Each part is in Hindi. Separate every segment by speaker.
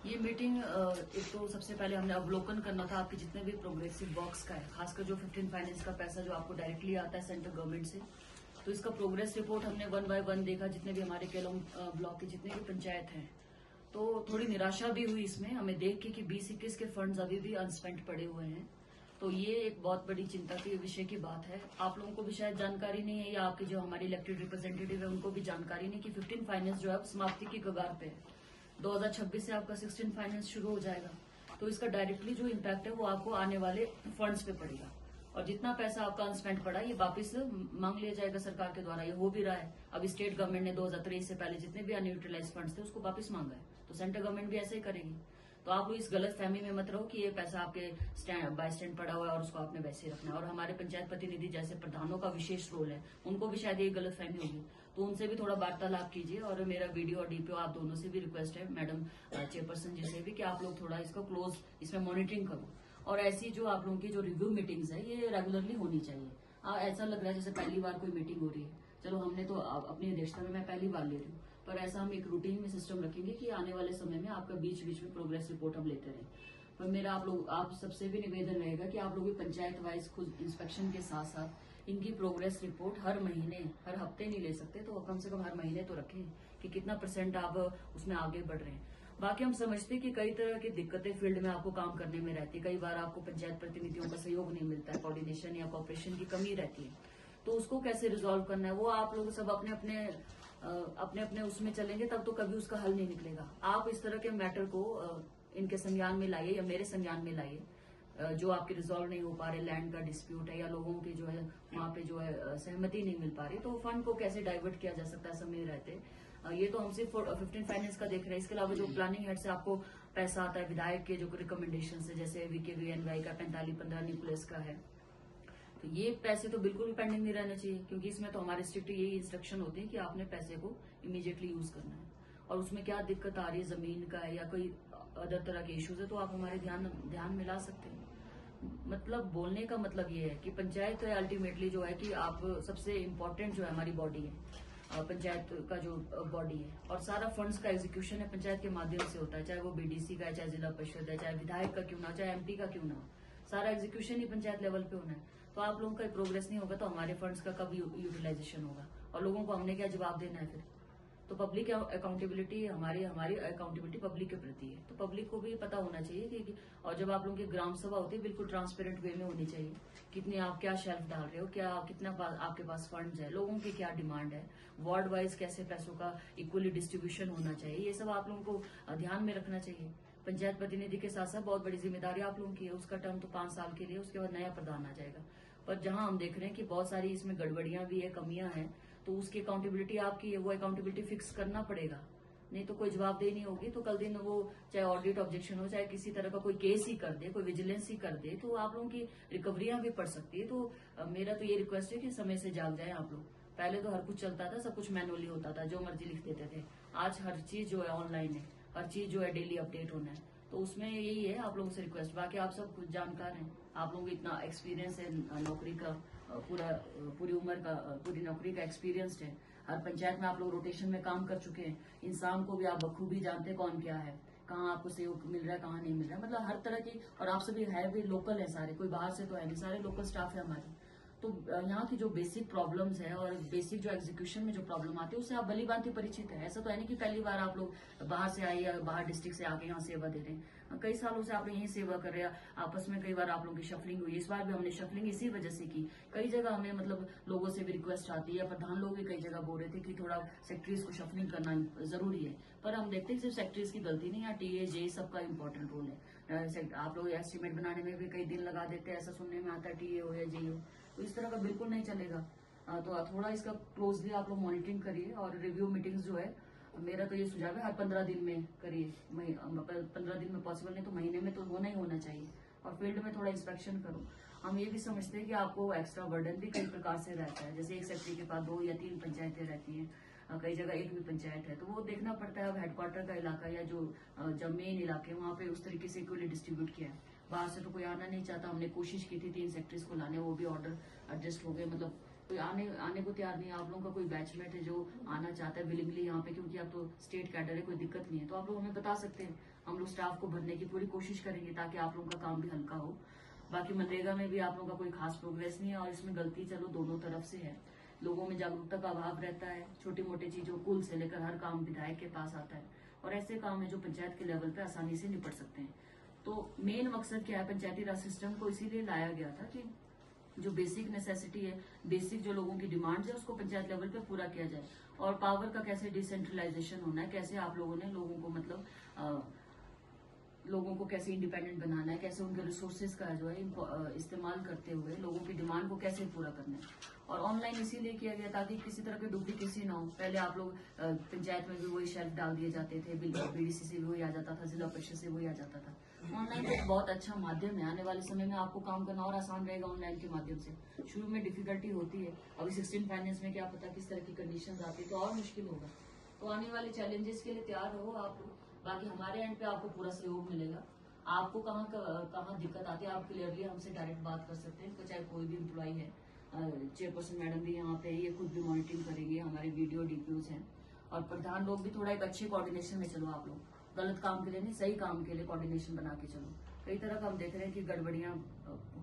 Speaker 1: ये मीटिंग एक तो सबसे पहले हमने अवलोकन करना था आपके जितने भी प्रोग्रेसिव बॉक्स का है, खासकर जो 15 फाइनेंस का पैसा जो आपको डायरेक्टली आता है सेंट्रल गवर्नमेंट से। तो इसका प्रोग्रेस रिपोर्ट हमने 1 बाय 1 देखा, जितने भी हमारे केलोंग ब्लॉक के जितने भी पंचायत हैं। तो थोड़ी निराशा भी हुई इसमें हमें देख के कि 20-21 के फंड्स अभी भी अनस्पेंट पड़े हुए हैं। तो ये एक बहुत बड़ी चिंता के विषय की बात है। आप लोगों को भी शायद जानकारी नहीं है, या आपके जो हमारे इलेक्टेड रिप्रेजेंटेटिव है उनको भी जानकारी नहीं कि 15 फाइनेंस जो है समाप्ति की कगार पे है। 2026 से आपका 16 फाइनेंस शुरू हो जाएगा। तो इसका डायरेक्टली जो इम्पैक्ट है वो आपको आने वाले फंड्स पे पड़ेगा, और जितना पैसा आपका अनस्पेंड पड़ा ये वापस मांग लिया जाएगा सरकार के द्वारा। ये हो भी रहा है। अभी स्टेट गवर्नमेंट ने 2023 से पहले जितने भी अनयूटिलाइज फंड्स थे उसको वापस मांगा है, तो सेंट्रल गवर्नमेंट भी ऐसे ही करेगी। तो आप लोग इस गलत फहमी में मत रहो कि ये पैसा आपके बाय स्टैंड पड़ा हुआ है और उसको आपने वैसे ही रखना है। और हमारे पंचायत प्रतिनिधि जैसे प्रधानों का विशेष रोल है, उनको भी शायद ये गलत फहमी होगी, तो उनसे भी थोड़ा वार्तालाप कीजिए। और मेरा वीडियो और डीपीओ आप दोनों से भी रिक्वेस्ट है, मैडम चेयरपर्सन जी से भी, कि आप लोग थोड़ा इसको क्लोज इसमें मॉनिटरिंग करो। और ऐसी जो आप लोगों की जो रिव्यू मीटिंग्स है ये रेगुलरली होनी चाहिए। ऐसा लग रहा है जैसे पहली बार कोई मीटिंग हो रही है। चलो, हमने तो अपनी अध्यक्षता में मैं पहली बार ले रही हूँ, पर ऐसा हम एक रूटीन में सिस्टम रखेंगे कि आने वाले समय में आपका बीच बीच में प्रोग्रेस रिपोर्ट हम लेते रहें। पर मेरा आप सबसे भी निवेदन रहेगा कि आप लोग भी पंचायत वाइज खुद इंस्पेक्शन के साथ साथ इनकी प्रोग्रेस रिपोर्ट हर महीने, हर हफ्ते नहीं ले सकते तो कम से कम हर महीने तो रखें कि कितना % आप उसमें आगे बढ़ रहे हैं। बाकी हम समझते हैं कि कई तरह की दिक्कतें फील्ड में आपको काम करने में रहती है। कई बार आपको पंचायत प्रतिनिधियों का सहयोग नहीं मिलता है, कोऑर्डिनेशन या कॉपरेशन की कमी रहती है। तो उसको कैसे रिजॉल्व करना है वो आप लोग सब अपने अपने उसमें चलेंगे तब तो कभी उसका हल नहीं निकलेगा। आप इस तरह के मैटर को इनके संज्ञान में लाइए या मेरे संज्ञान में लाइए, जो आपके रिजॉल्व नहीं हो पा रहे, लैंड का डिस्प्यूट है या लोगों की जो है वहां पे जो है सहमति नहीं मिल पा रही, तो फंड को कैसे डाइवर्ट किया जा सकता है समय रहते। ये तो हम सिर्फ 15 फाइनेंस का देख रहे हैं। इसके अलावा जो प्लानिंग हेड से आपको पैसा आता है, विधायक के जो रिकमेंडेशन है, जैसे VKVNY का 45-15 न्यूक्लियस का है, तो ये पैसे तो बिल्कुल भी पेंडिंग नहीं रहना चाहिए, क्योंकि इसमें तो हमारे स्ट्रिक्ट यही इंस्ट्रक्शन होती है कि आपने पैसे को इमीडिएटली यूज करना है। और उसमें क्या दिक्कत आ रही है, जमीन का है या कोई अदर तरह के इश्यूज है, तो आप हमारे ध्यान में ला सकते हैं। मतलब बोलने का मतलब ये है कि पंचायत अल्टीमेटली जो है कि आप सबसे इम्पोर्टेंट जो है हमारी बॉडी है, पंचायत का जो बॉडी है, और सारा फंड्स का एग्जीक्यूशन है पंचायत के माध्यम से होता है, चाहे वो BDC का है, चाहे जिला परिषद है, चाहे विधायक का क्यों ना, चाहे MP का क्यों ना, सारा एग्जीक्यूशन ही पंचायत लेवल पे होना है। तो आप लोगों का प्रोग्रेस नहीं होगा तो हमारे फंड्स का कब यूटिलाइजेशन होगा, और लोगों को हमने क्या जवाब देना है फिर। तो पब्लिक अकाउंटेबिलिटी, हमारी अकाउंटेबिलिटी पब्लिक के प्रति है, तो पब्लिक को भी पता होना चाहिए कि और जब आप लोगों की ग्राम सभा होती है बिल्कुल ट्रांसपेरेंट वे में होनी चाहिए। कितने आप क्या शेल्फ डाल रहे हो, क्या कितना आपके पास फंड्स है, लोगों की क्या डिमांड है, वार्ड वाइज कैसे पैसों का इक्वली डिस्ट्रीब्यूशन होना चाहिए, ये सब आप लोगों को ध्यान में रखना चाहिए। पंचायत प्रतिनिधि के साथ साथ बहुत बड़ी जिम्मेदारी आप लोगों की है। उसका टर्म तो 5 साल के लिए, उसके बाद नया प्रधान आ जाएगा। पर जहां हम देख रहे हैं कि बहुत सारी इसमें गड़बड़ियां भी है, कमियां हैं, तो उसकी अकाउंटेबिलिटी आपकी है, वो अकाउंटेबिलिटी फिक्स करना पड़ेगा। नहीं तो कोई जवाबदेही नहीं होगी तो कल दिन वो चाहे ऑडिट ऑब्जेक्शन हो, चाहे किसी तरह का कोई केस ही कर दे, कोई विजिलेंस ही कर दे, तो आप लोगों की रिकवरियां भी पड़ सकती है। तो मेरा तो ये रिक्वेस्ट है कि समय से जाग जाए आप लोग। पहले तो हर कुछ चलता था, सब कुछ मैनुअली होता था, जो मर्जी लिख देते थे। आज हर चीज जो है ऑनलाइन है, हर चीज जो है डेली अपडेट होना है। तो उसमें यही है आप लोगों से रिक्वेस्ट। बाकी आप सब कुछ जानकार हैं, आप लोगों को इतना एक्सपीरियंस है नौकरी का, पूरी उम्र का, पूरी नौकरी का एक्सपीरियंस है। हर पंचायत में आप लोग रोटेशन में काम कर चुके हैं। इंसान को भी आप बखूबी जानते हैं कौन क्या है, कहाँ आपको सहयोग मिल रहा है, कहाँ नहीं मिल रहा है, मतलब हर तरह की। और आप सभी है भी लोकल है सारे, कोई बाहर से तो है नहीं, सारे लोकल स्टाफ है हमारे। तो यहाँ की जो बेसिक प्रॉब्लम्स है और बेसिक जो एग्जीक्यूशन में जो प्रॉब्लम आती है उससे आप भली भांति परिचित है। ऐसा तो है नहीं कि पहली बार आप लोग बाहर से आए या बाहर डिस्ट्रिक्ट से आके यहाँ सेवा दे रहे हैं। कई सालों से आप लोग यही सेवा कर रहे हैं। आपस में कई बार आप लोगों की शफलिंग हुई, इस बार भी हमने शफलिंग इसी वजह से की। कई जगह हमें मतलब लोगों से भी रिक्वेस्ट आती है, प्रधान लोग भी कई जगह बोल रहे थे कि थोड़ा सेक्रेटरीज को शफलिंग करना जरूरी है। पर हम देखते हैं सिर्फ सेक्रेटरीज की गलती नहीं, यहाँ TA JE सबका इंपॉर्टेंट रोल है। आप लोग एस्टिमेट बनाने में भी कई दिन लगा देते हैं, ऐसा सुनने में आता है, TA हो या JE हो, तो इस तरह का बिल्कुल नहीं चलेगा। तो थोड़ा इसका क्लोजली आप लोग मॉनिटरिंग करिए। और रिव्यू मीटिंग्स जो है, मेरा तो ये सुझाव है हर 15 दिन में करिए। 15 दिन में पॉसिबल नहीं तो महीने में तो होना ही होना चाहिए। और फील्ड में थोड़ा इंस्पेक्शन करो। हम ये भी समझते हैं कि आपको एक्स्ट्रा बर्डन भी कई प्रकार से रहता है, जैसे एक सेक्रेटरी के पास 2 या 3 पंचायतें रहती हैं, कई जगह एक भी पंचायत है, तो वो देखना पड़ता है। अब हेडक्वार्टर का इलाका या जो मेन इलाके वहां पे उस तरीके से इक्वली डिस्ट्रीब्यूट किया है। बाहर से तो कोई आना नहीं चाहता। हमने कोशिश की थी 3 सेक्रेटरीज को लाने, वो भी ऑर्डर एडजस्ट हो गए, मतलब कोई आने को तैयार नहीं है। आप लोगों का कोई बैचमेट है जो आना चाहता है विलिंगली यहाँ पे, क्योंकि आप तो स्टेट कैडर है, कोई दिक्कत नहीं है, तो आप लोग हमें बता सकते हैं। हम लोग स्टाफ को भरने की पूरी कोशिश करेंगे ताकि आप लोगों का काम भी हल्का हो। बाकी मनरेगा में भी आप लोगों का कोई खास प्रोग्रेस नहीं है और इसमें गलती चलो दोनों तरफ से है। लोगों में जागरूकता का अभाव रहता है, छोटी मोटी चीजों कुल से लेकर हर काम विधायक के पास आता है और ऐसे काम है जो पंचायत के लेवल पे आसानी से निपट सकते हैं। तो मेन मकसद क्या है, पंचायती राज सिस्टम को इसीलिए लाया गया था कि जो बेसिक नेसेसिटी है, बेसिक जो लोगों की डिमांड्स है उसको पंचायत लेवल पे पूरा किया जाए और पावर का कैसे डिसेंट्रलाइजेशन होना है, कैसे आप लोगों ने लोगों को लोगों को कैसे इंडिपेंडेंट बनाना है, कैसे उनके रिसोर्सेज का जो है इस्तेमाल करते हुए लोगों की डिमांड को कैसे पूरा करना है। और ऑनलाइन इसीलिए किया गया ताकि किसी तरह की डुप्लीकेसी ना हो। पहले आप लोग पंचायत में भी वही शेल्फ डाल दिए जाते थे, बीडीसी से भी वही आ जाता था, जिला परिषद से वही आ जाता था। ऑनलाइन एक बहुत अच्छा माध्यम है, आने वाले समय में आपको काम करना और आसान रहेगा ऑनलाइन के माध्यम से। शुरू में डिफिकल्टी होती है, अभी 16 फाइनेंस में क्या पता किस तरह की कंडीशन आती है तो और मुश्किल होगा। तो आने वाले चैलेंजेस के लिए तैयार रहो आप लोग। बाकी हमारे एंड पे आपको पूरा सहयोग मिलेगा। आपको कहाँ दिक्कत आती है आप क्लियरली हमसे डायरेक्ट बात कर सकते हैं, तो चाहे कोई भी एम्प्लॉय है। चेयरपर्सन मैडम भी यहाँ पे, ये खुद भी मॉनिटरिंग करेंगे, हमारे वीडियो डीपीओज हैं और प्रधान लोग भी थोड़ा एक अच्छे कोऑर्डिनेशन में चलो। आप लोग गलत काम के लिए नहीं, सही काम के लिए कोऑर्डिनेशन बना के चलो। कई तरह का हम देख रहे हैं कि गड़बड़ियां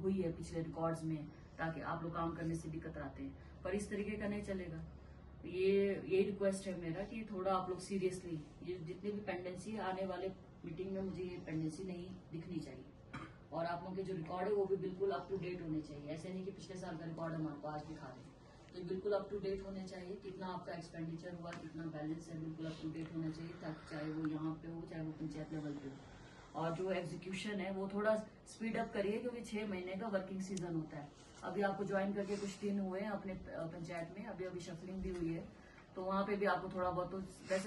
Speaker 1: हुई है पिछले रिकॉर्ड्स में, ताकि आप लोग काम करने से भी कतराते हैं, पर इस तरीके का नहीं चलेगा। ये रिक्वेस्ट है मेरा कि थोड़ा आप लोग सीरियसली ये जितनी भी पेंडेंसी आने वाले मीटिंग में मुझे ये पेंडेंसी नहीं दिखनी चाहिए और आप लोगों के जो रिकॉर्ड है वो भी बिल्कुल अप टू डेट होने चाहिए। ऐसे नहीं कि पिछले साल का रिकॉर्ड हम आपको आज दिखा दें, तो ये बिल्कुल अप टू डेट होने चाहिए। कितना आपका एक्सपेंडिचर हुआ, कितना बैलेंस है, बिल्कुल अप टू डेट होना चाहिए, ताकि चाहे वो यहाँ पे हो चाहे वो पंचायत लेवल पे हो। और जो एग्जीक्यूशन है वो थोड़ा स्पीड अप करिए, क्योंकि 6 महीने का वर्किंग सीजन होता है। अभी आपको ज्वाइन करके कुछ दिन हुए हैं अपने पंचायत में, अभी शफलिंग भी हुई है, तो वहाँ पे भी आपको थोड़ा बहुत तो वैसे